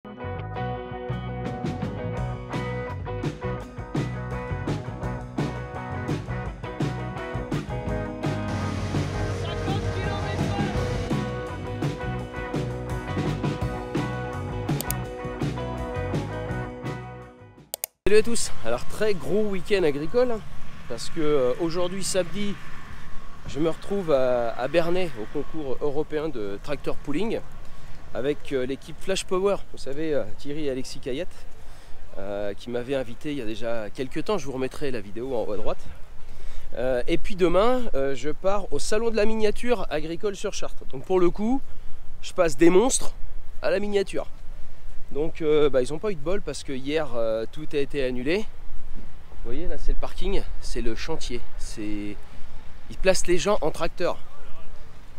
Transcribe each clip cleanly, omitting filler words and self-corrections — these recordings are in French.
Salut à tous. Alors très gros week-end agricole parce que aujourd'hui samedi je me retrouve à Bernay au concours européen de tracteur pooling avec l'équipe Flash Power, vous savez Thierry et Alexis Cayette qui m'avaient invité il y a déjà quelques temps. Je vous remettrai la vidéo en haut à droite. Et puis demain je pars au salon de la miniature agricole sur Chartres. Donc pour le coup je passe des monstres à la miniature. Donc ils n'ont pas eu de bol parce que hier tout a été annulé. Vous voyez là c'est le parking, c'est le chantier. Ils placent les gens en tracteur.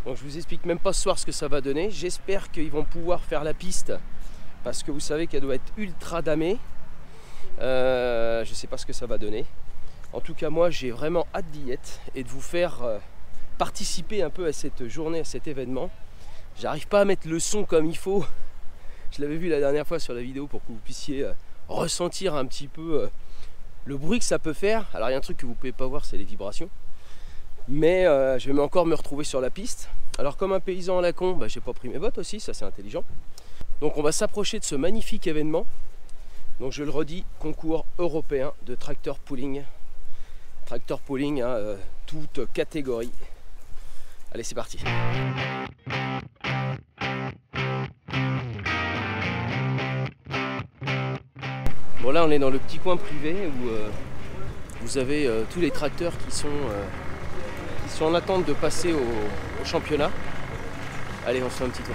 Donc je vous explique même pas ce soir ce que ça va donner. J'espère qu'ils vont pouvoir faire la piste parce que vous savez qu'elle doit être ultra damée. Je sais pas ce que ça va donner. En tout cas moi j'ai vraiment hâte d'y être et de vous faire participer un peu à cette journée, à cet événement. J'arrive pas à mettre le son comme il faut. Je l'avais vu la dernière fois sur la vidéo pour que vous puissiez ressentir un petit peu le bruit que ça peut faire. Alors il y a un truc que vous ne pouvez pas voir, c'est les vibrations. Mais je vais encore me retrouver sur la piste. Alors comme un paysan à la con, j'ai pas pris mes bottes aussi, ça c'est intelligent. Donc on va s'approcher de ce magnifique événement. Donc je le redis, concours européen de tracteur pooling. Tracteur pooling, toute catégorie. Allez c'est parti. Bon là on est dans le petit coin privé où vous avez tous les tracteurs qui sont en attente de passer au championnat. Allez on se fait un petit tour.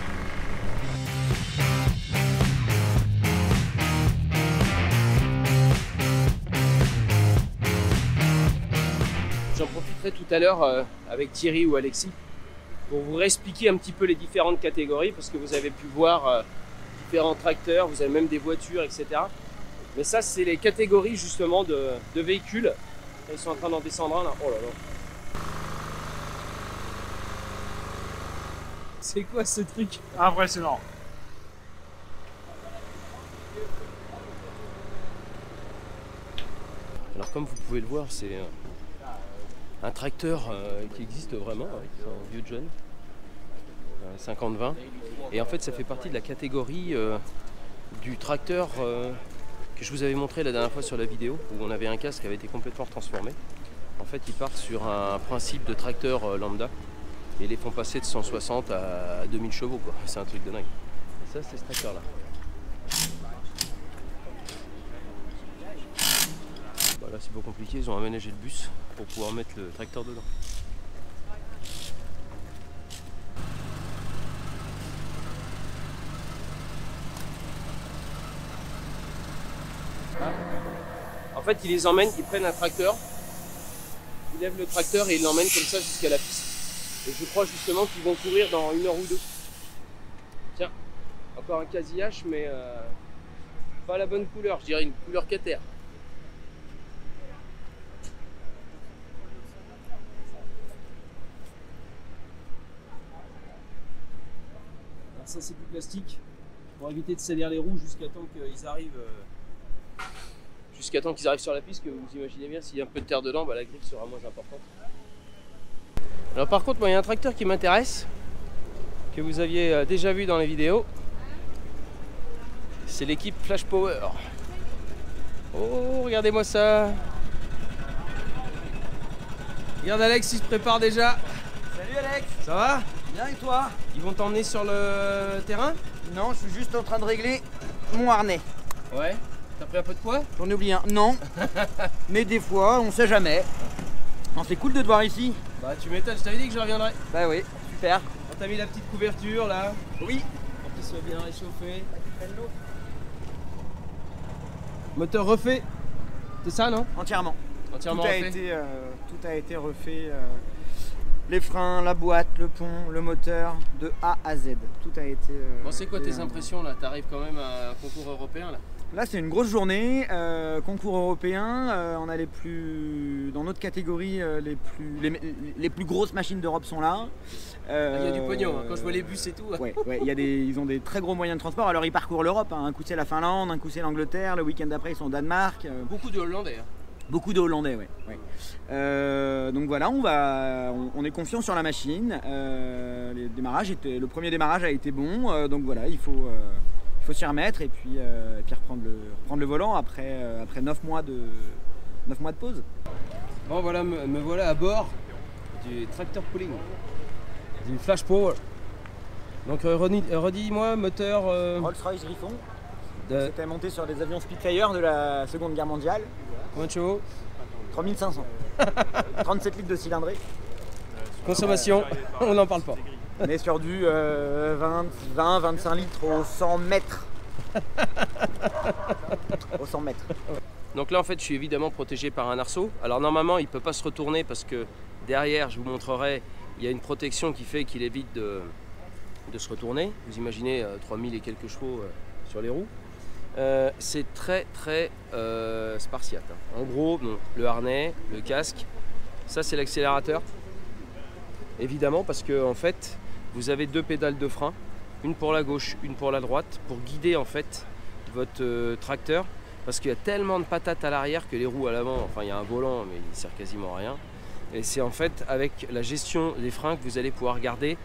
J'en profiterai tout à l'heure avec Thierry ou Alexis pour vous réexpliquer un petit peu les différentes catégories parce que vous avez pu voir différents tracteurs, vous avez même des voitures, etc. Mais ça, c'est les catégories justement de véhicules. Ils sont en train d'en descendre un là. Oh là là. C'est quoi ce truc? Impressionnant. Alors comme vous pouvez le voir, c'est un tracteur qui existe vraiment. C'est un vieux John. 50-20. Et en fait, ça fait partie de la catégorie du tracteur que je vous avais montré la dernière fois sur la vidéo où on avait un casque qui avait été complètement transformé. En fait, ils partent sur un principe de tracteur lambda et les font passer de 160 à 2000 chevaux, quoi. C'est un truc de dingue. Et ça, c'est ce tracteur-là. Là, c'est pas compliqué, ils ont aménagé le bus pour pouvoir mettre le tracteur dedans. En fait, ils les emmènent, ils prennent un tracteur, ils lèvent le tracteur et ils l'emmènent comme ça jusqu'à la piste. Et je crois justement qu'ils vont courir dans 1 heure ou 2. Tiens, encore un quasi-H, mais pas la bonne couleur, je dirais une couleur Cater. Alors ça c'est du plastique pour éviter de salir les roues jusqu'à temps qu'ils arrivent. Jusqu'à temps qu'ils arrivent sur la piste, que vous imaginez bien, s'il y a un peu de terre dedans, la griffe sera moins importante. Alors par contre, moi il y a un tracteur qui m'intéresse, que vous aviez déjà vu dans les vidéos. C'est l'équipe Flash Power. Oh, regardez-moi ça. Regarde Alex, il se prépare déjà. Salut Alex. Ça va? Bien et toi? Ils vont t'emmener sur le terrain? Non, je suis juste en train de régler mon harnais. Ouais. T'as pris un peu de poids? J'en ai oublié un. Non. Mais des fois, on sait jamais. Non, c'est cool de te voir ici. Bah tu m'étonnes, je t'avais dit que je reviendrais. Bah oui, super. On t'a mis la petite couverture là. Oui. Pour qu'il soit bien réchauffé. Moteur refait. C'est ça non? Entièrement. Entièrement Tout refait. a été refait les freins, la boîte, le pont, le moteur, de A à Z. Tout a été... Bon, c'est quoi tes impressions là? T'arrives quand même à un concours européen là? Là c'est une grosse journée, concours européen, on a dans notre catégorie les plus grosses machines d'Europe sont là. Il y a du pognon, hein. Quand je vois les bus et tout. Ouais, ils ont des très gros moyens de transport, alors ils parcourent l'Europe, hein. Un coup c'est la Finlande, un coup c'est l'Angleterre, le week-end d'après ils sont au Danemark. Beaucoup de Hollandais. Hein. Beaucoup de Hollandais, ouais. Donc voilà, on est confiant sur la machine. Le premier démarrage a été bon, donc voilà, il faut s'y remettre et puis reprendre le volant après 9 mois de pause. Bon voilà, me voilà à bord du tracteur pulling, du Flash Power. Donc redis-moi, moteur... Rolls-Royce Griffon. C'était monté sur des avions Spitfire de la Seconde Guerre mondiale. Combien de chevaux? 3500. 37 litres de cylindrée. Consommation, on n'en parle pas. On est sur du 20-25 litres au 100 mètres. Au 100 mètres. Donc là en fait je suis évidemment protégé par un arceau. Alors normalement il ne peut pas se retourner parce que derrière, je vous montrerai, il y a une protection qui fait qu'il évite de se retourner. Vous imaginez 3000 et quelques chevaux sur les roues. C'est très spartiate. En gros, bon, le harnais, le casque, ça c'est l'accélérateur. Évidemment parce que en fait, vous avez 2 pédales de frein, une pour la gauche, une pour la droite, pour guider en fait votre tracteur. Parce qu'il y a tellement de patates à l'arrière que les roues à l'avant, enfin il y a un volant mais il ne sert quasiment à rien. Et c'est en fait avec la gestion des freins que vous allez pouvoir garder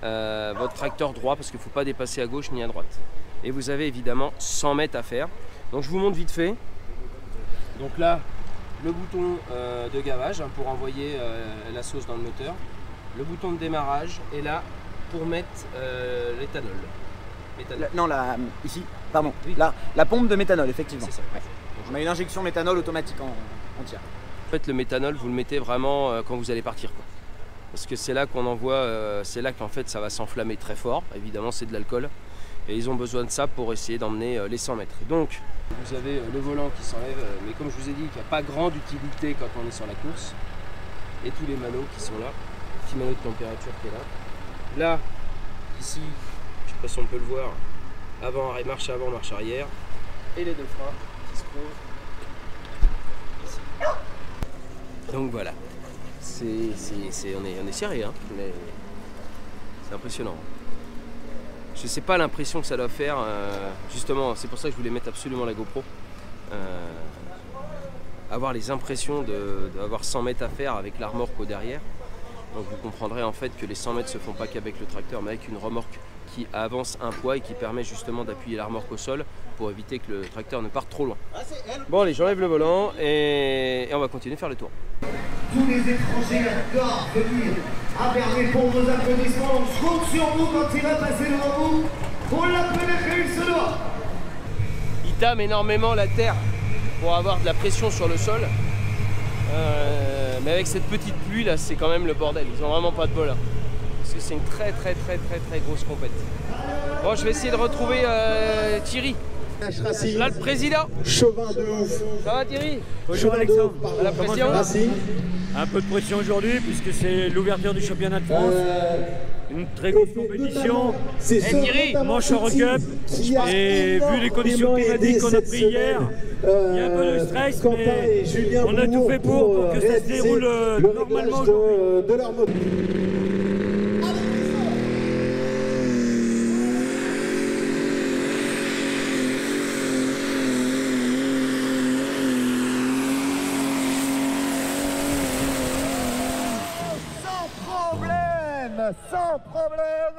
votre tracteur droit parce qu'il ne faut pas dépasser à gauche ni à droite. Et vous avez évidemment 100 mètres à faire. Donc je vous montre vite fait. Donc là, le bouton de gavage hein, pour envoyer la sauce dans le moteur. Le bouton de démarrage et là pour mettre l'éthanol. Ici, pardon. Oui. La pompe de méthanol, effectivement. C'est ça. Ouais. On a une injection méthanol automatique en tir. En fait, le méthanol, vous le mettez vraiment quand vous allez partir, quoi. Parce que c'est là qu'on envoie, c'est là qu'en fait ça va s'enflammer très fort. Évidemment, c'est de l'alcool. Et ils ont besoin de ça pour essayer d'emmener les 100 mètres. Donc, vous avez le volant qui s'enlève, mais comme je vous ai dit, qu'il n'y a pas grande utilité quand on est sur la course. Et tous les manos qui sont là. Petit manot de température qui est là. Là, ici, je ne sais pas si on peut le voir, marche avant, marche arrière. Et les 2 freins qui se trouvent ici. Donc voilà. On est serré, hein, mais c'est impressionnant. Je sais pas l'impression que ça doit faire, justement, c'est pour ça que je voulais mettre absolument la GoPro. Avoir les impressions d'avoir 100 mètres à faire avec la remorque au derrière. Donc vous comprendrez en fait que les 100 mètres se font pas qu'avec le tracteur, mais avec une remorque qui avance un poids et qui permet justement d'appuyer la remorque au sol pour éviter que le tracteur ne parte trop loin. Bon allez, j'enlève le volant et on va continuer à faire le tour. Tous les étrangers adorent venir à Bernay pour vos applaudissements. Je compte sur vous quand il va passer devant vous. Pour l'appeler, il se doit. Il tame énormément la terre pour avoir de la pression sur le sol. Mais avec cette petite pluie là, c'est quand même le bordel. Ils ont vraiment pas de bol. Hein. Parce que c'est une très grosse compète. Bon, je vais essayer de retrouver Thierry. Là, le président. Chauvin de ouf. Ça va Thierry? Bonjour Alexandre. La pression. Un peu de pression aujourd'hui puisque c'est l'ouverture du championnat de France. Une très grosse compétition. Et Thierry, manche Eurocup. Et vu les conditions climatiques qu'on a pris hier, il y a un peu de stress, mais on a tout fait pour que ça se déroule normalement aujourd'hui. Sans problème.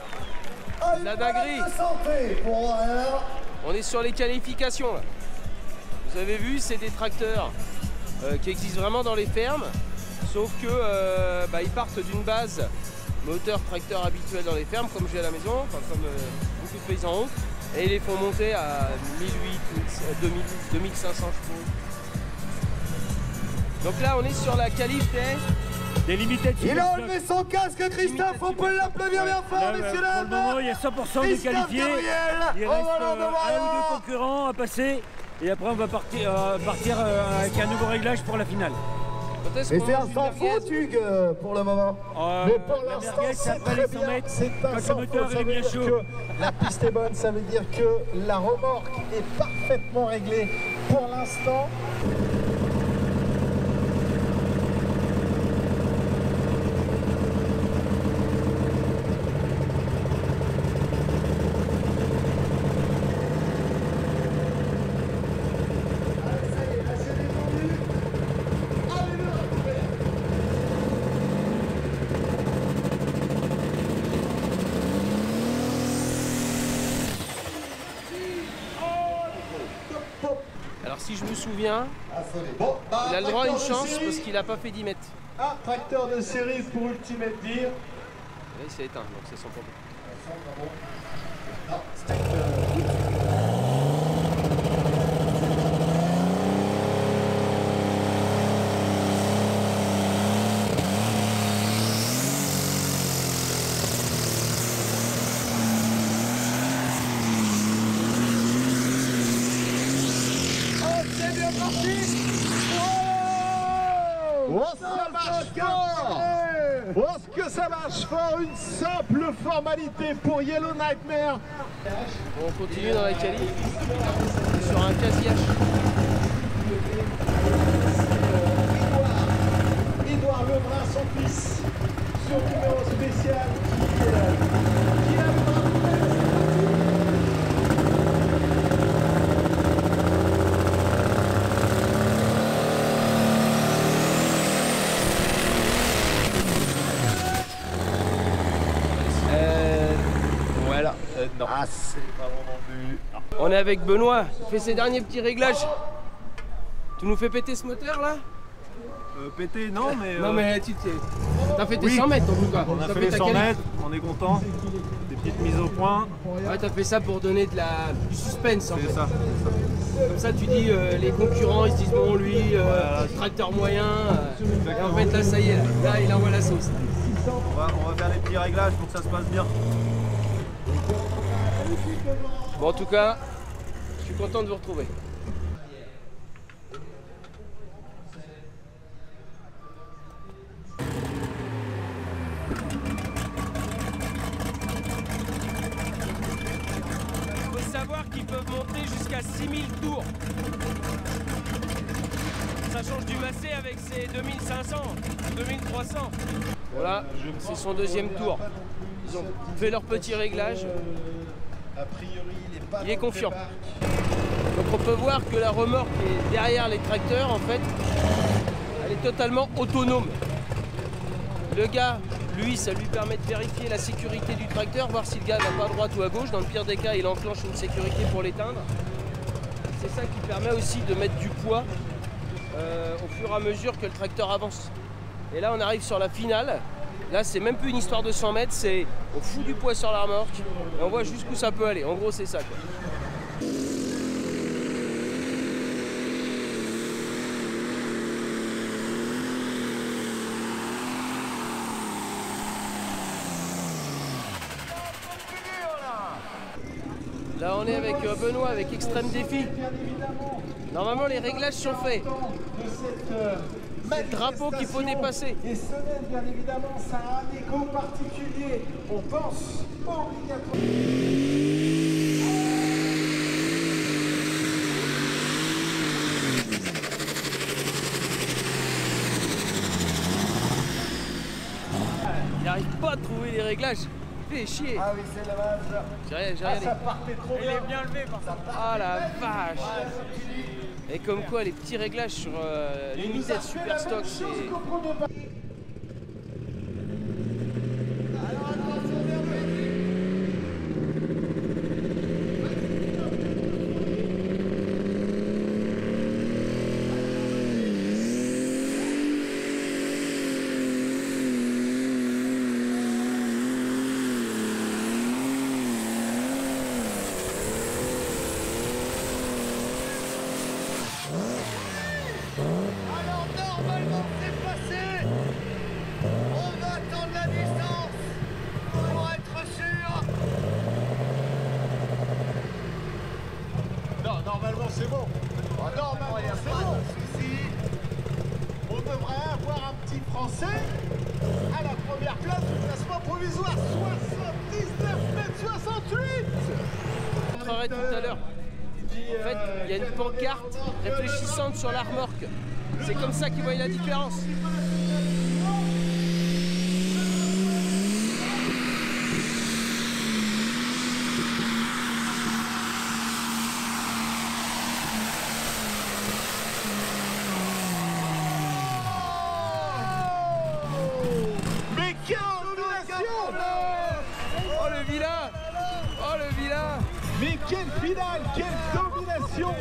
La dinguerie. Santé pour rien. On est sur les qualifications là. Vous avez vu, c'est des tracteurs qui existent vraiment dans les fermes, sauf que ils partent d'une base moteur tracteur habituel dans les fermes comme j'ai à la maison, enfin, comme beaucoup de paysans ont, et ils les font monter à 1800, 2000, 2500 chevaux. Donc là on est sur la qualif des limited. Il a enlevé son casque, Christophe, on peut l'applaudir bien fort, messieurs dames. Pour le moment, il y a 100% de qualifiés. Il reste un ou 2 concurrents à passer. Et après, on va partir avec un nouveau réglage pour la finale. Quand est-ce Et qu'on c'est un mange une sans merguez? faute, Hugues, pour le moment. Mais pour la l'instant, merguez, c'est c'est après très les 100 bien. mètres, C'est quand un le sans moteur faute. est Ça veut bien dire chaud. que la piste est bonne. Ça veut dire que la remorque est parfaitement réglée pour l'instant. Alors si je me souviens, Bon, il a le droit à une chance parce qu'il n'a pas fait 10 mètres. Un tracteur de série pour Ultimate Gear. Là il s'est éteint, donc c'est son problème. Oh, ça marche fort! Oh, ce que ça marche fort! Une simple formalité pour Yellow Nightmare. Bon, on continue dans la qualif sur un quasi-H. Édouard Lebrun, son fils, sur numéro spécial qui a le bras. Voilà. Non. Ah, c'est pas bon non plus. On est avec Benoît, il fait ses derniers petits réglages. Tu nous fais péter ce moteur là? Pété, non, mais. Non mais tu t'as fait tes oui. 100 mètres en tout cas. On a T'as fait les ta 100 qualif. mètres, on est content. Des petites mises au point. Ouais, t'as fait ça pour donner du suspense en C'est fait. ça. Comme ça tu dis les concurrents ils se disent bon lui tracteur moyen et en fait là ça y est là il envoie la sauce. On va faire les petits réglages pour que ça se passe bien. Bon en tout cas je suis content de vous retrouver. Il faut savoir qu'ils peuvent monter jusqu'à 6000 tours. Ça change du massé avec ses 2500, 2300. Voilà, c'est son deuxième tour. Ils ont fait leur petit réglage. Il est confiant. Donc on peut voir que la remorque est derrière les tracteurs en fait. Elle est totalement autonome. Le gars, lui, ça lui permet de vérifier la sécurité du tracteur, voir si le gars va pas à droite ou à gauche. Dans le pire des cas, il enclenche une sécurité pour l'éteindre. C'est ça qui permet aussi de mettre du poids au fur et à mesure que le tracteur avance. Et là, on arrive sur la finale. Là, c'est même plus une histoire de 100 mètres, c'est on fout du poids sur la remorque et on voit jusqu'où ça peut aller. En gros, c'est ça, quoi. Là, on est avec Benoît, avec Extrême Défi. Normalement, les réglages sont faits. C'est le drapeau qu'il faut dépasser. Et ce net, bien évidemment, ça a un écho particulier. On pense obligatoirement. Il n'arrive pas à trouver les réglages. Fait chier. Ah oui, c'est dommage. J'ai regardé. Ça partait trop bien. bien levé par ça. Ah la vache. Et comme quoi les petits réglages sur l'unité de super stock c'est... Alors normalement c'est passé. On va attendre la distance pour être sûr. Non, normalement c'est bon. Normalement c'est bon. On devrait avoir un petit Français à la première place du classement provisoire. 79,68 m. Je montrerai tout à l'heure. En fait, il y a une pancarte réfléchissante sur la remorque. C'est comme ça qu'ils voient la différence. Mais quelle domination! Oh le vilain! Oh le vilain! Mais quelle finale! Quelle domination!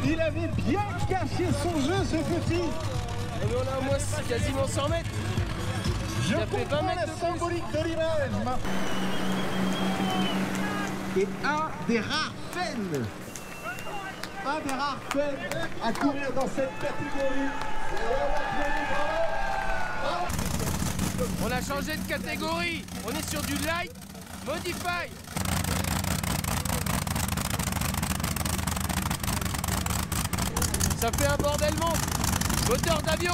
Il avait bien caché son jeu, ce petit! Et on a au moins quasiment 100 mètres. Je Il a fait 20 comprends mètres la de plus. symbolique de l'image. Et un des rares fans à courir dans cette catégorie. On a changé de catégorie. On est sur du light modify. Ça fait un bordel monstre. Moteur d'avion.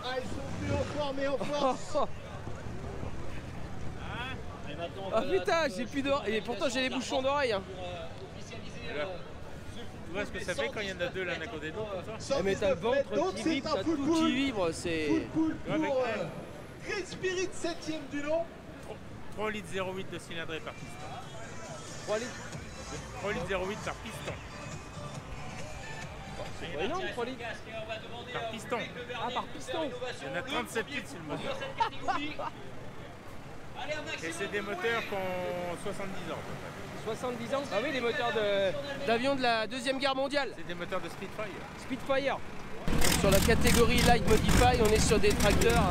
Ah, ils sont plus en forme et en force. Ah putain, j'ai plus d'oreilles. Et pourtant j'ai les bouchons d'oreilles. Hein. Tu vois ce que ça fait quand il y en a deux l'un à côté de l'autre comme ça? Eh, mais t'as le ventre Donc qui c'est vibre, un t'as full tout pool. qui vibre, c'est... Full pool Ouais, pour avec Green Spirit 7ème du nom. 3 litres 0,8 de cylindrée par piston. 3 litres. 3 litres 0,8 par piston. C'est pas énorme 3 litres. Par piston. Ah par piston. Il y en a 37 litres sur le moteur. Et c'est des moteurs qui ont 70 ans. 70 ans. Ah oui, les moteurs d'avions de la Deuxième Guerre mondiale. C'est des moteurs de Spitfire. Spitfire. Sur la catégorie Light Modify, on est sur des tracteurs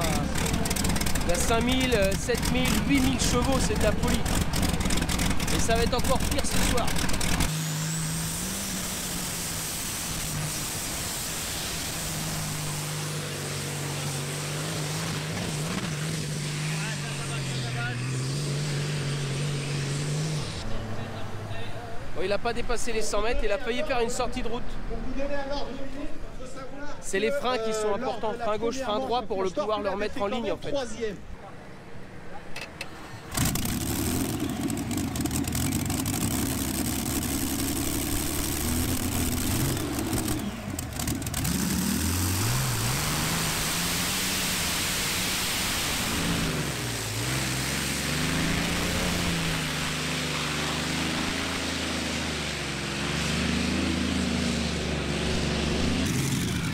à 5000, 7000, 8000 chevaux, c'est de la folie. Et ça va être encore pire ce soir. Bon, il n'a pas dépassé les 100 mètres, il a failli faire une sortie de route. Pour vous donner un ordre de minute, il faut savoir C'est les freins qui sont importants, lors de la frein gauche, première frein droit, manche pour de le Kirchhoff, pouvoir il le avait remettre fait en quand ligne même en fait. troisième.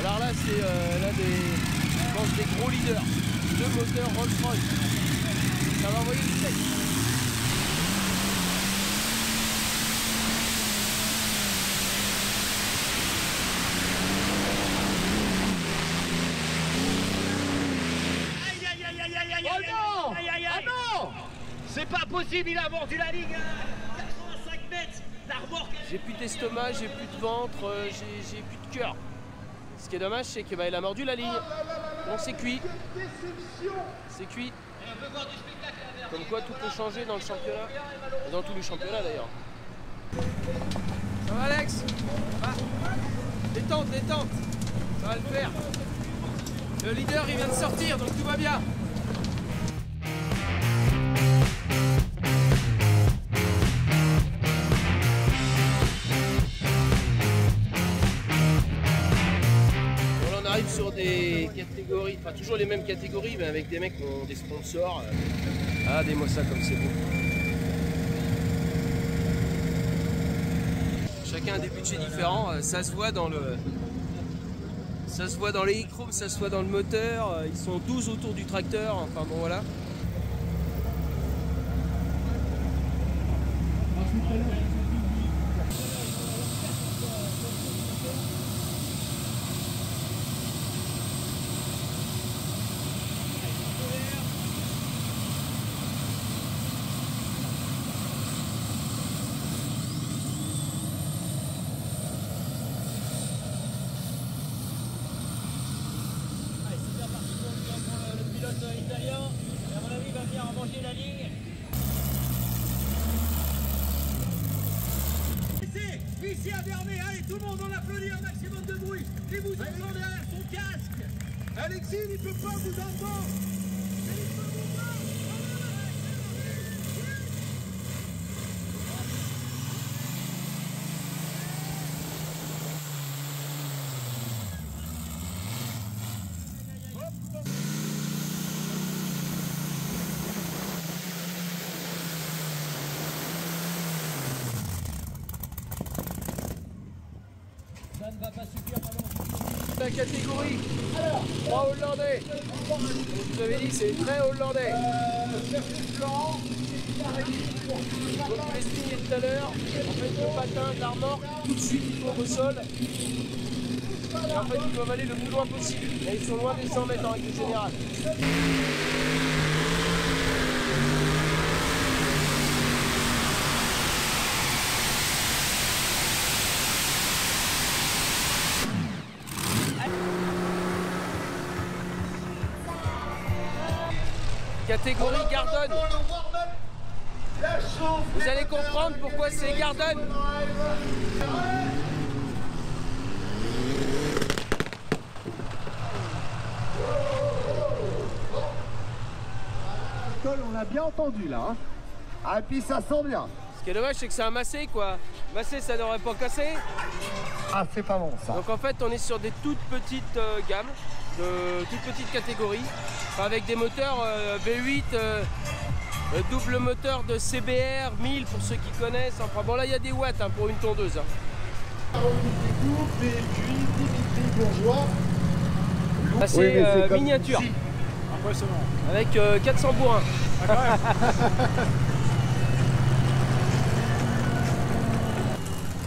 Alors là, c'est l'un je pense, des gros leaders. Deux moteurs Rolls-Royce. Ça va envoyer du steak. Oh non! Ah non! C'est pas possible, il a mordu la ligne à 85 mètres. La remorque. J'ai plus d'estomac, j'ai plus de ventre, j'ai plus de cœur. Ce qui est dommage, c'est qu'il a mordu la ligne. Donc c'est cuit. Quelle déception! C'est cuit. Comme quoi tout peut changer dans le championnat. Et dans tous les championnats d'ailleurs. Ça va Alex? Détente, détente. Ça va le faire. Le leader il vient de sortir donc tout va bien. On arrive sur des catégories, enfin toujours les mêmes catégories mais avec des mecs qui ont des sponsors. Ah des mots ça comme c'est beau. Chacun a des budgets différents, ça se voit dans le. Ça se voit dans les e-chromes, ça se voit dans le moteur, ils sont 12 autour du tracteur, enfin bon voilà. ici à Bernay. Allez, tout le monde, on applaudit un maximum de bruit. Et vous entendez derrière son casque. Alexis, il peut pas vous entendre. La catégorie 3 Hollandais. Vous avez dit c'est très hollandais. Comme je vous l'expliquais tout à l'heure, en fait le patin de l'armor, tout de suite il tombe au sol. Et en fait ils doivent aller le plus loin possible. Et ils sont loin des 100 mètres en règle générale. Catégorie Gardon. Vous allez comprendre pourquoi c'est Gardon. On l'a bien entendu là. Hein. Ah, et puis ça sent bien. Ce qui est dommage, c'est que c'est un massé quoi. Massé, ça n'aurait pas cassé. Ah, c'est pas bon ça. Donc en fait, on est sur des toutes petites gammes, de toutes petites catégories, enfin, avec des moteurs V8, double moteur de CBR 1000 pour ceux qui connaissent. Enfin bon, là il y a des watts hein, pour une tondeuse. Hein. Et puis Dimitri Bourgeois. Là c'est miniature. Impressionnant. Avec 400 bourrins.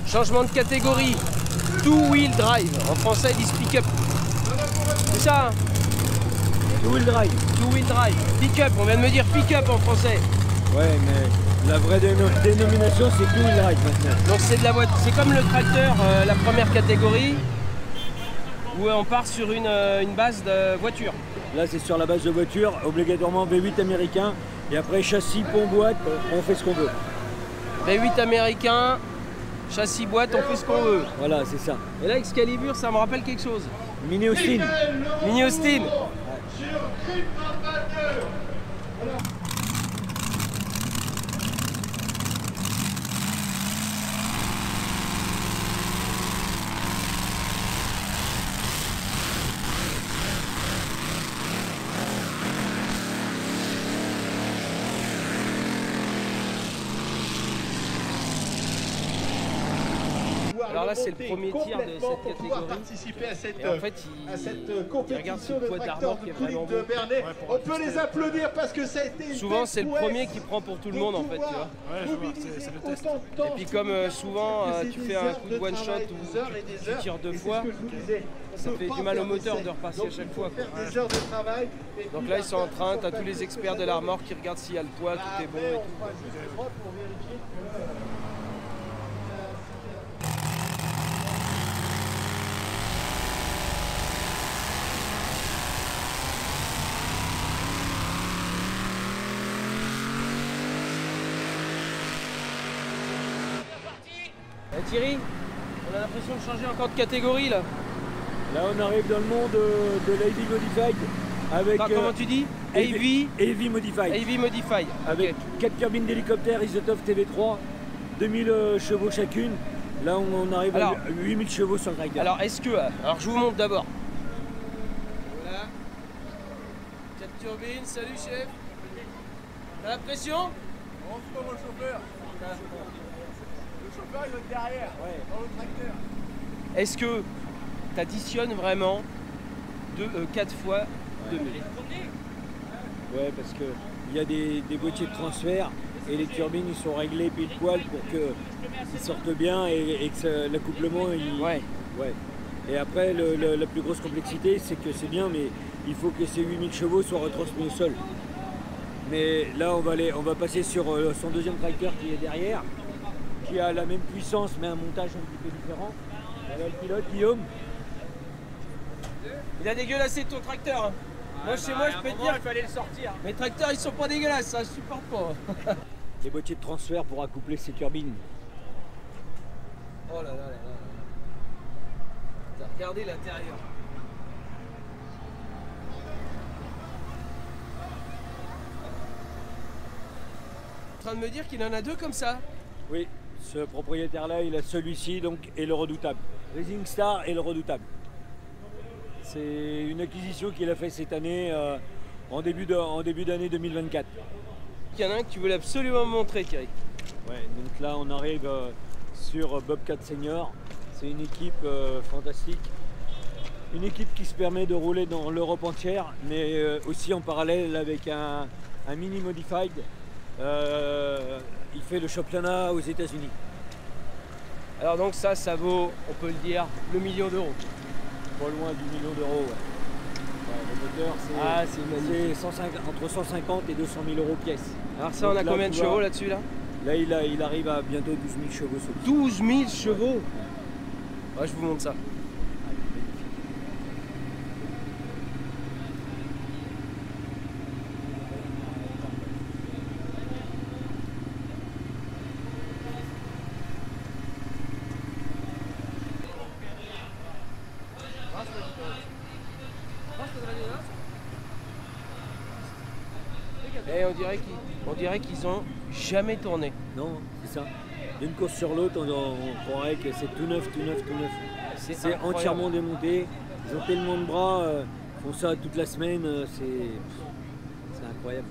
Changement de catégorie. Two-wheel drive. En français, ils disent pick-up. C'est ça, hein? Two-wheel drive. Two-wheel drive. Pick-up. On vient de me dire pick-up en français. Ouais, mais la vraie dénomination, c'est two-wheel drive maintenant. Donc c'est de la voiture. C'est comme le tracteur, la première catégorie, où on part sur une base de voiture. Là, c'est sur la base de voiture, obligatoirement V8 américain. Et après, châssis, pont, boîte, on fait ce qu'on veut. V8 américain, châssis, boîte, on fait ce qu'on veut. Voilà, c'est ça. Et là, Excalibur, ça me rappelle quelque chose. Mini Austin. Mini Austin. Alors là, c'est le premier tir de cette catégorie. Participer à cette, Et en fait, compétition de tracteur de Pouligny de Bernay. On peut les applaudir parce que ça a été une souvent, c'est le premier qui prend pour tout le monde en fait. Tu vois. Ouais, je vois, c'est le test. Et puis comme souvent, tu fais un coup de one shot ou tu tires deux fois, ça fait du mal au moteur de repasser à chaque fois. Quoi. Des heures de travail. Donc là, ils sont en train, tu as tous les experts de l'armor qui regardent s'il y a le poids, tout est bon et tout. Thierry, on a l'impression de changer encore de catégorie là. Là, on arrive dans le monde de l'AV Modified. Avec, comment tu dis AV Modified. AV Modified. Avec 4 turbines d'hélicoptère Isotov TV3, 2000 chevaux chacune. Là, on arrive à 8000 chevaux sur le tracteur. Alors, alors, je vous montre d'abord. Voilà. 4 turbines, salut chef. T'as la pression? On se prend le chauffeur. Le chauffeur, il va être derrière, dans le tracteur. Est-ce que tu additionnes vraiment 4 fois 2000? Ouais, parce qu'il y a des boîtiers de transfert et les turbines ils sont réglés pile poil pour qu'ils sortent bien et que l'accouplement Ouais. Et après la plus grosse complexité c'est que c'est bien mais il faut que ces 8000 chevaux soient retransmis au sol. Mais là on va passer sur son deuxième tracteur qui est derrière, qui a la même puissance mais un montage un petit peu différent. Voilà le pilote Guillaume. Il a dégueulassé ton tracteur. Hein. Moi chez moi je peux te dire qu'il fallait le sortir. Mes tracteurs ils sont pas dégueulasses, ça je supporte pas. Les boîtiers de transfert pour accoupler ces turbines. Oh là là là là là. Regardez l'intérieur. En train de me dire qu'il en a deux comme ça. Oui, ce propriétaire-là, il a celui-ci donc et le redoutable. Racing Star et le redoutable. C'est une acquisition qu'il a fait cette année en début d'année 2024. Il y en a un que tu voulais absolument me montrer, Thierry. Ouais, donc là on arrive sur Bobcat Senior. C'est une équipe fantastique. Une équipe qui se permet de rouler dans l'Europe entière, mais aussi en parallèle avec un mini modified. Il fait le championnat aux États-Unis. Alors donc ça vaut, on peut le dire, le million d'euros. Pas loin du million d'euros. Ouais. Ouais, le moteur, c'est entre 150 et 200 000 euros pièce. Alors ça, donc on a combien de chevaux là-dessus là? Là, il arrive à bientôt 12 000 chevaux. 12 000 chevaux. Ouais, je vous montre ça. Et on dirait qu'ils ont jamais tourné. Non, c'est ça. D'une course sur l'autre, on croirait que c'est tout neuf. C'est entièrement démonté. Ils ont tellement de bras, ils font ça toute la semaine. C'est incroyable.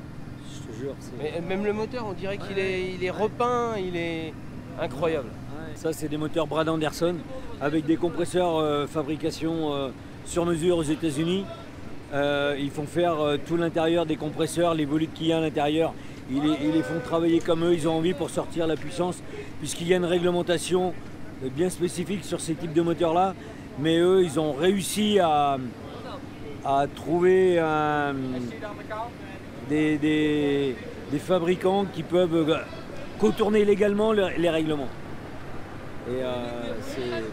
Je te jure. Mais même le moteur, on dirait qu'il est repeint, il est incroyable. Ouais. Ça, c'est des moteurs Brad Anderson avec des compresseurs fabrication sur mesure aux États-Unis. Ils font faire tout l'intérieur des compresseurs, les volutes qu'il y a à l'intérieur. Ils les font travailler comme eux, ils ont envie pour sortir la puissance, puisqu'il y a une réglementation bien spécifique sur ces types de moteurs-là. Mais eux, ils ont réussi à trouver des fabricants qui peuvent contourner légalement les règlements. Et c'est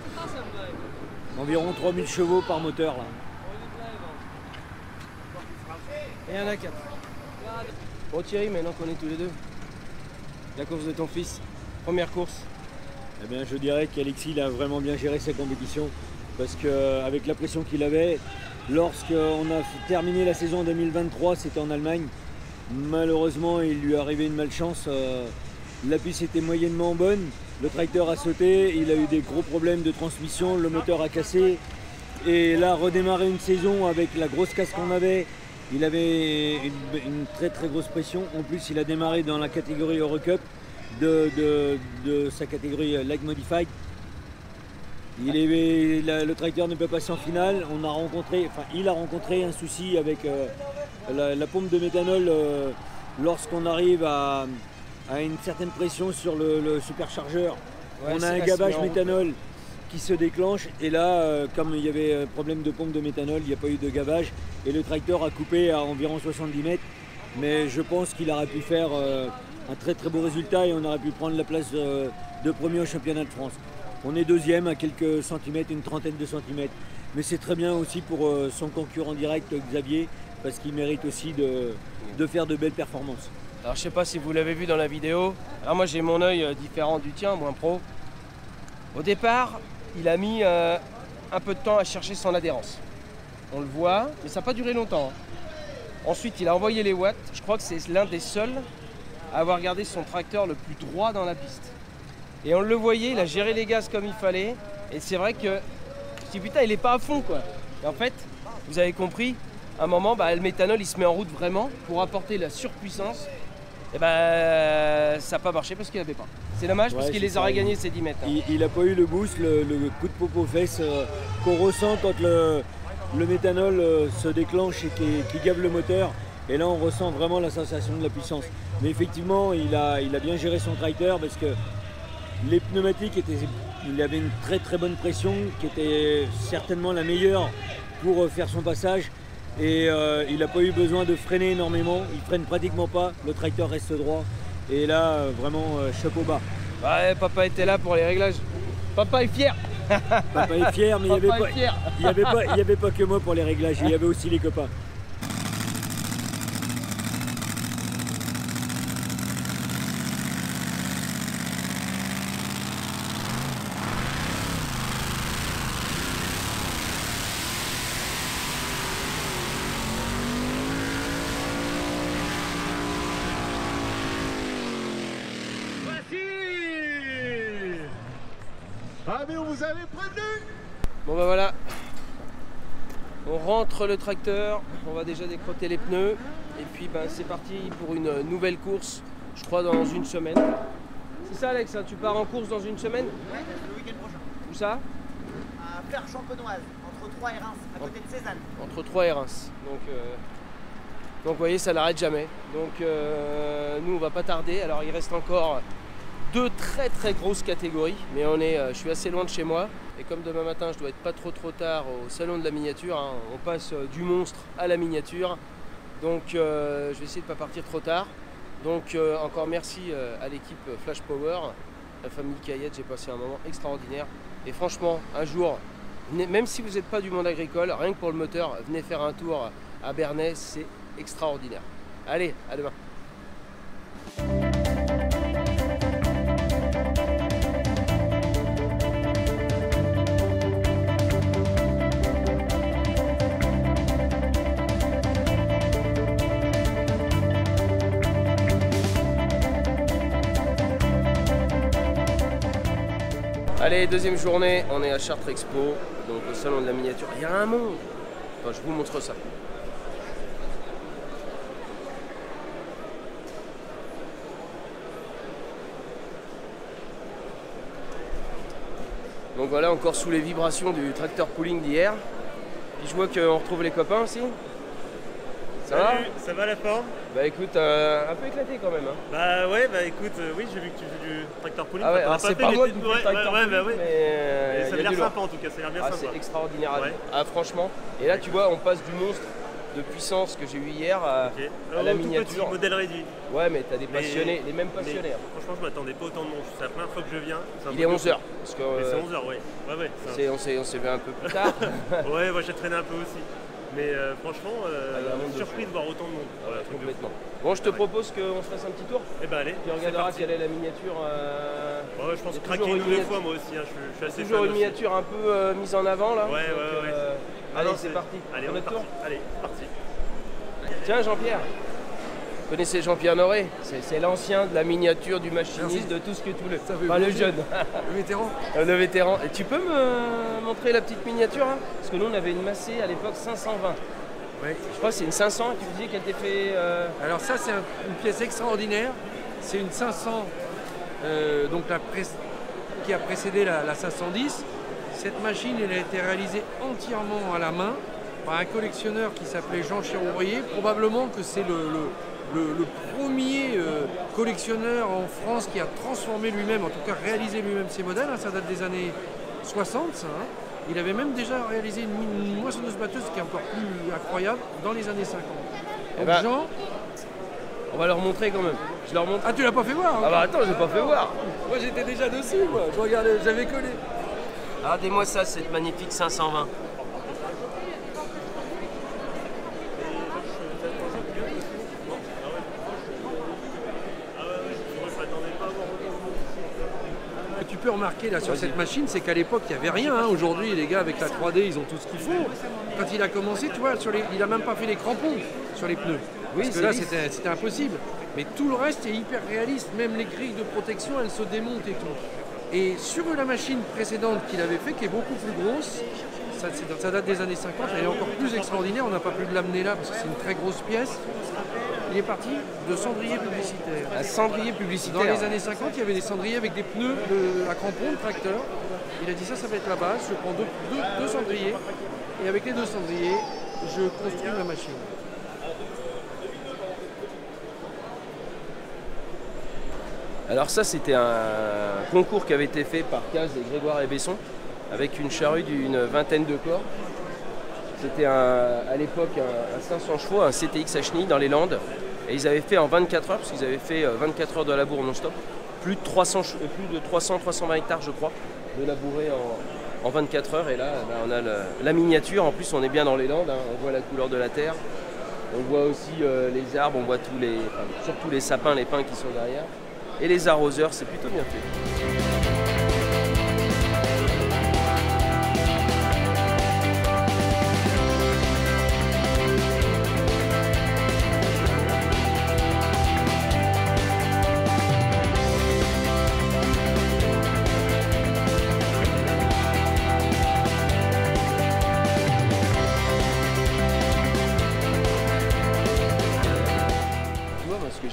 environ 3000 chevaux par moteur là. Et il y en a 4. Bon Thierry, maintenant qu'on est tous les deux, la course de ton fils, première course. Eh bien, je dirais qu'Alexis il a vraiment bien géré sa compétition parce qu'avec la pression qu'il avait, lorsqu'on a terminé la saison 2023, c'était en Allemagne. Malheureusement, il lui est arrivé une malchance. La piste était moyennement bonne, le tracteur a sauté, il a eu des gros problèmes de transmission, le moteur a cassé. Et là, redémarrer une saison avec la grosse casse qu'on avait, il avait une très très grosse pression. En plus, il a démarré dans la catégorie Eurocup de sa catégorie Light Modified. Le tracteur ne peut pas passer en finale. Il a rencontré un souci avec la pompe de méthanol lorsqu'on arrive à une certaine pression sur le superchargeur. Ouais, on a un gavage méthanol qui se déclenche et là, comme il y avait problème de pompe de méthanol, il n'y a pas eu de gavage et le tracteur a coupé à environ 70 mètres. Mais je pense qu'il aurait pu faire un très très beau résultat et on aurait pu prendre la place de premier au championnat de France. On est deuxième à quelques centimètres, une trentaine de centimètres. Mais c'est très bien aussi pour son concurrent direct Xavier parce qu'il mérite aussi de faire de belles performances. Alors je sais pas si vous l'avez vu dans la vidéo, alors moi j'ai mon œil différent du tien, moins pro. Au départ, il a mis un peu de temps à chercher son adhérence. On le voit, mais ça n'a pas duré longtemps. Ensuite, il a envoyé les watts. Je crois que c'est l'un des seuls à avoir gardé son tracteur le plus droit dans la piste. Et on le voyait, il a géré les gaz comme il fallait. Et c'est vrai que je dis putain, il est pas à fond quoi. Et en fait, vous avez compris, à un moment, le méthanol il se met en route vraiment pour apporter la surpuissance. Et ça n'a pas marché parce qu'il n'avait pas. C'est dommage parce qu'il les aurait gagnés ces 10 mètres. Hein. Il n'a pas eu le boost, le coup de popo aux fesses qu'on ressent quand le méthanol se déclenche et qui gave le moteur. Et là on ressent vraiment la sensation de la puissance. Mais effectivement il a bien géré son tracteur parce que les pneumatiques il avait une très très bonne pression qui était certainement la meilleure pour faire son passage. Et il n'a pas eu besoin de freiner énormément, il freine pratiquement pas, le tracteur reste droit. Et là vraiment chapeau bas. Ouais, papa était là pour les réglages. Papa est fier. Papa est fier, mais il n'y avait pas que moi pour les réglages, il y avait aussi les copains. Ah mais on vous avait prévenu. Bon bah voilà, on rentre le tracteur, on va déjà décrotter les pneus et puis ben, c'est parti pour une nouvelle course, je crois dans une semaine. C'est ça Alex, hein, tu pars en course dans une semaine? Ouais, le week-end prochain. Où ça? À Flers-Champenoise, entre Troyes et Reims, à côté de Cézanne. Entre Troyes et Reims. Donc vous voyez, ça n'arrête jamais. Donc nous on va pas tarder. Alors il reste encore 2 très grosses catégories, mais je suis assez loin de chez moi. Et comme demain matin je dois être pas trop tard au salon de la miniature, hein, on passe du monstre à la miniature. Donc je vais essayer de pas partir trop tard. Donc encore merci à l'équipe Flash Power, la famille Cayette, j'ai passé un moment extraordinaire. Et franchement, un jour, même si vous n'êtes pas du monde agricole, rien que pour le moteur, venez faire un tour à Bernay, c'est extraordinaire. Allez, à demain. Allez, deuxième journée, on est à Chartres Expo, donc au salon de la miniature. Il y a un monde. Enfin, je vous montre ça. Donc voilà, encore sous les vibrations du tracteur pooling d'hier. Puis je vois qu'on retrouve les copains aussi. Ça va? Ça va la forme? Bah écoute, un peu éclaté quand même. Hein. Bah ouais, bah écoute, oui, j'ai vu que tu fais du tracteur pooling. Ah ouais, alors c'est pas moi qui fais du tracteur pooling, bah ouais. Mais ça a l'air sympa en tout cas, ça a l'air bien sympa. C'est extraordinaire. Ouais. Ah franchement, et là tu vois, on passe du monstre de puissance que j'ai eu hier à la miniature. Tout petit, modèle réduit. Ouais, mais t'as des passionnés, les mêmes passionnés. Franchement, je m'attendais pas autant de monde. C'est la première fois que je viens. Il est 11h. C'est 11h, ouais. On s'est vu un peu plus tard. Ouais, moi j'ai traîné un peu aussi. Mais franchement, surpris de voir autant de monde. Ouais, complètement. Bon, je te propose qu'on se fasse un petit tour. Eh ben allez. Tu regarderas quelle est la miniature. Ouais, je pense craquer une ou deux fois moi aussi. Hein. Je suis assez toujours fan une miniature un peu mise en avant là. Ouais. Allez, c'est parti. Allez, on est parti. Allez, parti. Tiens, Jean-Pierre. Vous connaissez Jean-Pierre Noré? C'est l'ancien de la miniature, du machiniste, de tout ce que tout le. Enfin, le jeune. Le vétéran. Le vétéran. Et tu peux me montrer la petite miniature hein? Parce que nous on avait une Massey à l'époque 520. Ouais. Je crois que c'est une 500 tu me disais qu'elle était fait. Alors ça c'est une pièce extraordinaire. C'est une 500 donc qui a précédé la 510. Cette machine elle a été réalisée entièrement à la main par un collectionneur qui s'appelait Jean Chirourier. Probablement que c'est le premier collectionneur en France qui a transformé lui-même, en tout cas réalisé lui-même ses modèles. Hein, ça date des années 60. Ça, hein. Il avait même déjà réalisé une moissonneuse batteuse qui est encore plus incroyable dans les années 50. Donc Jean, on va leur montrer quand même. Je leur montre. Ah tu l'as pas fait voir hein. Ah bah attends, j'ai pas fait voir. Moi j'étais déjà dessus, moi. Je regardais, j'avais collé. Regardez-moi ça, cette magnifique 520. Tu peux remarquer là sur cette machine, c'est qu'à l'époque il n'y avait rien. Hein. Aujourd'hui les gars avec la 3D ils ont tout ce qu'il faut. Quand il a commencé, tu vois, il a même pas fait les crampons sur les pneus. Oui, parce que là c'était impossible. Mais tout le reste est hyper réaliste. Même les grilles de protection elles se démontent et tout. Et sur la machine précédente qu'il avait fait, qui est beaucoup plus grosse, ça date des années 50, elle est encore plus extraordinaire. On n'a pas pu l'amener là parce que c'est une très grosse pièce. Il est parti de cendrier publicitaire. Un cendrier publicitaire. Dans les années 50, il y avait des cendriers avec des pneus à crampons de tracteur. Il a dit ça va être la base. Je prends deux cendriers et avec les 2 cendriers, je construis ma machine. Alors ça, c'était un concours qui avait été fait par Caz et Grégoire et Besson avec une charrue d'une 20aine de corps. C'était à l'époque un 500 chevaux, un CTX à chenilles dans les Landes. Et ils avaient fait en 24 heures, parce qu'ils avaient fait 24 heures de labour non-stop, plus de 300-320 hectares je crois, de labourer en 24 heures. Et là, on a la miniature, en plus on est bien dans les Landes, hein. On voit la couleur de la terre. On voit aussi les arbres, on voit surtout les sapins, les pins qui sont derrière. Et les arroseurs, c'est plutôt bien fait.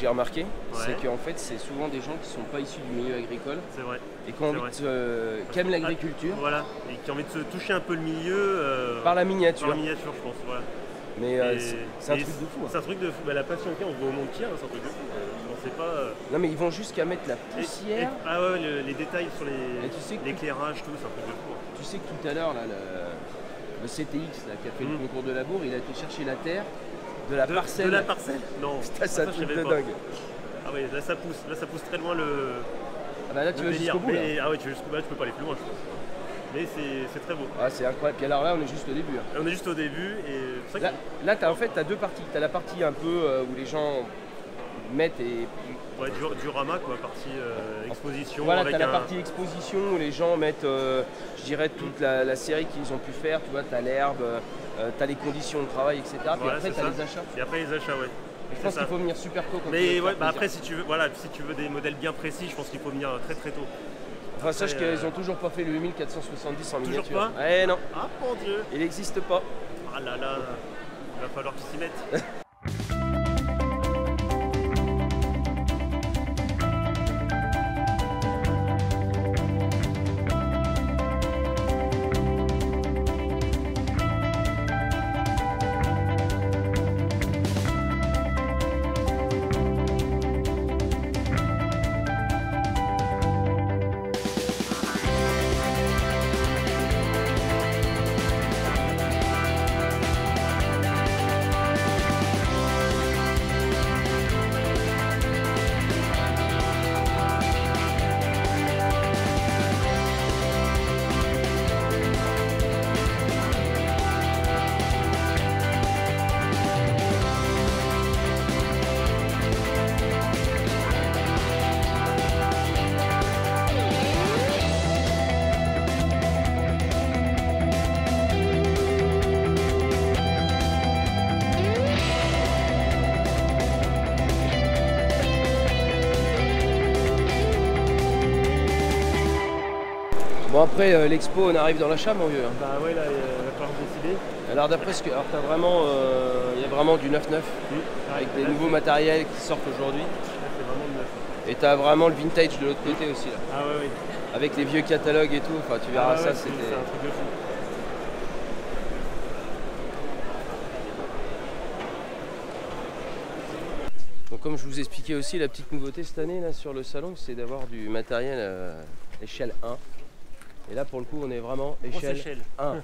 j'ai remarqué, Ouais. c'est qu'en fait c'est souvent des gens qui sont pas issus du milieu agricole C'est vrai. et qui aiment l'agriculture. Voilà, et qui ont envie de se toucher un peu le milieu par la miniature. Par la miniature, je pense. Voilà. Mais c'est un truc de fou. Hein. C'est un truc de fou. Bah, la passion qu'il y a, on voit au monde qu'il y a, c'est un truc de fou. Je pensais pas. Non mais ils vont jusqu'à mettre la poussière. Ah ouais, les détails sur tu sais l'éclairage, tout, c'est un truc de fou. Tu sais que tout à l'heure, là, le CTX là, qui a fait le concours de labour, il a été chercher la terre de la parcelle. De la parcelle. Non. C'est un truc de dingue. Ah ouais, là ça pousse très loin le. Ah bah là tu vas jusqu'au bout. Ah ouais, tu vas jusqu'au bout, tu peux pas aller plus loin, je pense. Mais c'est très beau. Ah c'est incroyable. Puis alors là on est juste au début. Hein. On est juste au début et là en fait t'as deux parties. T'as la partie un peu où les gens mettent et. Ouais, diorama quoi, partie exposition. Voilà, avec t'as la partie exposition où les gens mettent, je dirais, toute la série qu'ils ont pu faire. Tu vois, t'as l'herbe, t'as les conditions de travail, etc. Puis voilà, après t'as les achats. Et après les achats, ouais. Je pense qu'il faut venir super tôt. Mais ouais, bah après si tu veux des modèles bien précis, je pense qu'il faut venir très très tôt. Enfin, sache qu'ils n'ont toujours pas fait le 8470 en miniature. Toujours pas? Eh non. Ah mon dieu. Il n'existe pas. Ah là là, il va falloir qu'ils s'y mettent. Bon après l'expo on arrive dans l'achat mon vieux. Hein. Bah ouais là il va falloir décider. Alors d'après ce que. Alors t'as vraiment. Il y a vraiment du 9-9 avec des nouveaux matériels qui sortent aujourd'hui. C'est vraiment du 9. Et t'as vraiment le vintage de l'autre côté aussi là. Ah ouais oui. Avec les vieux catalogues et tout, enfin tu verras ça c'était. C'est un truc de fou. Donc comme je vous expliquais aussi, la petite nouveauté cette année là sur le salon, c'est d'avoir du matériel échelle 1. Et là pour le coup on est vraiment échelle 1.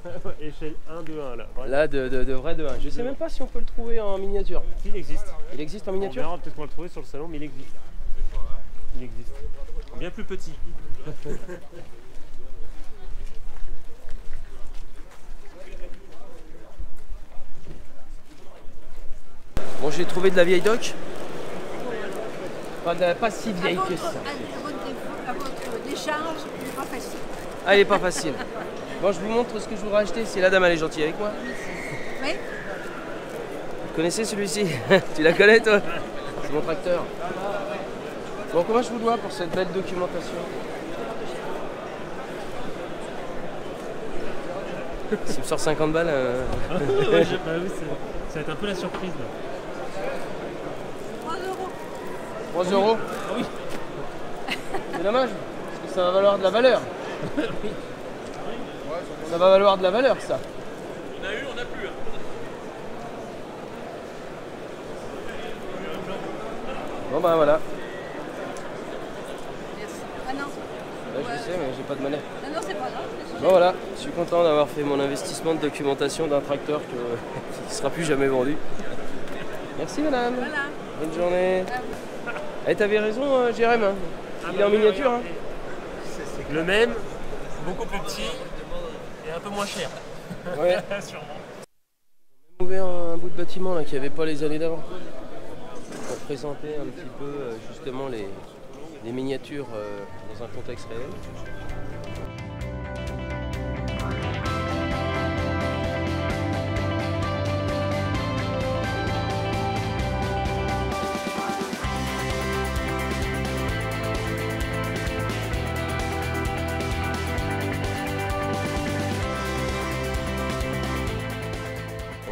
Échelle 1 de 1 là. Vraiment. Là de vrai de 1. Je sais même pas si on peut le trouver en miniature. Il existe. Il existe en miniature? On verra, peut-être qu'on va le trouver sur le salon, mais il existe. Il existe. Bien plus petit. Bon j'ai trouvé de la vieille doc. Pas si vieille que ça. À votre décharge, il n'est pas facile. Ah, il n'est pas facile. Bon, je vous montre ce que je voudrais acheter si la dame elle est gentille avec moi. Oui. Vous connaissez celui-ci? Tu la connais toi? C'est mon tracteur. Bon, comment je vous dois pour cette belle documentation? Si me sort 50 balles. Bah oui, ça va être un peu la surprise là. 3 euros. 3 euros? Ah oui. C'est dommage, parce que ça va valoir de la valeur. Ça va valoir de la valeur ça. On a eu, on n'a plus. Bon ben voilà. Merci. Ah non. Là, je sais, mais j'ai pas de monnaie. Non, c'est pas grave. Bon voilà, je suis content d'avoir fait mon investissement de documentation d'un tracteur qui ne sera plus jamais vendu. Merci madame. Voilà. Bonne journée. Eh, t'avais raison Jérém, hein. Il est en miniature. Hein. C'est le même, beaucoup plus petit et un peu moins cher. Ouais. Sûrement. On a ouvert un bout de bâtiment là, qui n'avait pas les années d'avant. Pour présenter un petit peu justement les miniatures dans un contexte réel.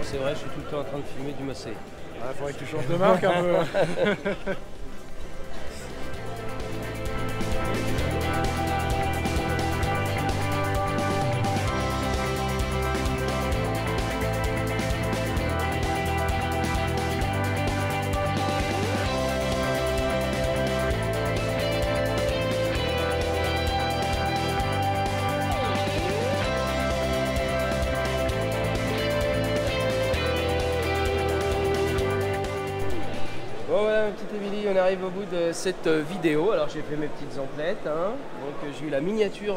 C'est vrai, je suis tout le temps en train de filmer du Massey. Ah, faudrait que tu changes de marque un peu. petite Émilie, on arrive au bout de cette vidéo. Alors j'ai fait mes petites emplettes, hein. Donc j'ai eu la miniature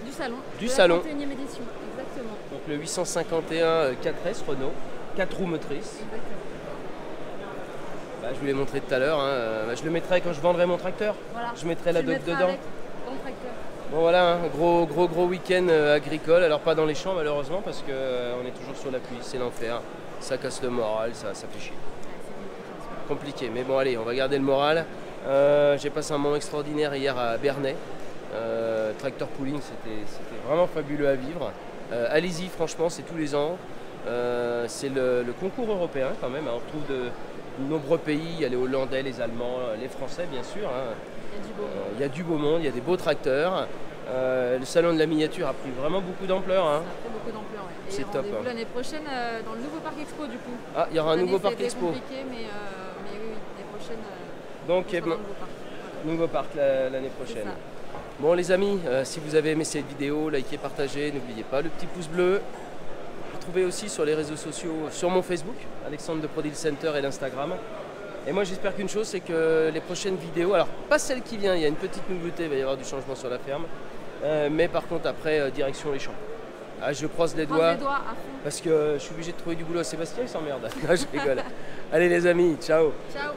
du salon. Du de salon. La 31e édition, exactement. Donc le 851 4S Renault, 4 roues motrices. Exactement. Bah, je vous l'ai montré tout à l'heure, hein. Je le mettrai quand je vendrai mon tracteur. Voilà. Je mettrai la Tu le dope mettras dedans. avec ton tracteur. Bon voilà, un gros week-end agricole. Alors pas dans les champs malheureusement parce qu'on est toujours sur la pluie, c'est l'enfer. Ça casse le moral, ça fait chier. Compliqué, mais bon allez, on va garder le moral. J'ai passé un moment extraordinaire hier à Bernay. Tractor pooling, c'était vraiment fabuleux à vivre. Allez-y, franchement, c'est tous les ans. C'est le concours européen quand même. On retrouve de nombreux pays, il y a les Hollandais, les Allemands, les Français bien sûr. Hein. Il y a du beau monde, il y a des beaux tracteurs. Le salon de la miniature a pris vraiment beaucoup d'ampleur. Hein. Ça a pris beaucoup d'ampleur, ouais. Et c'est top. Rendez-vous l'année prochaine dans le nouveau parc expo du coup. Ah, il y aura un nouveau parc expo. C'est compliqué, mais oui, l'année prochaine. Donc, on sera dans le nouveau parc. Voilà. Nouveau parc l'année prochaine. Bon les amis, si vous avez aimé cette vidéo, likez, partagez, n'oubliez pas le petit pouce bleu. Retrouvez aussi sur les réseaux sociaux, sur mon Facebook, Alexandre de Prodil Center et l'Instagram. Et moi j'espère qu'une chose, c'est que les prochaines vidéos, alors pas celle qui vient, il y a une petite nouveauté, il va y avoir du changement sur la ferme. Mais par contre après, direction les champs. Ah, je croise les doigts, à fond. Parce que je suis obligé de trouver du boulot à Sébastien, il s'emmerde. Je rigole. Allez les amis, ciao. Ciao.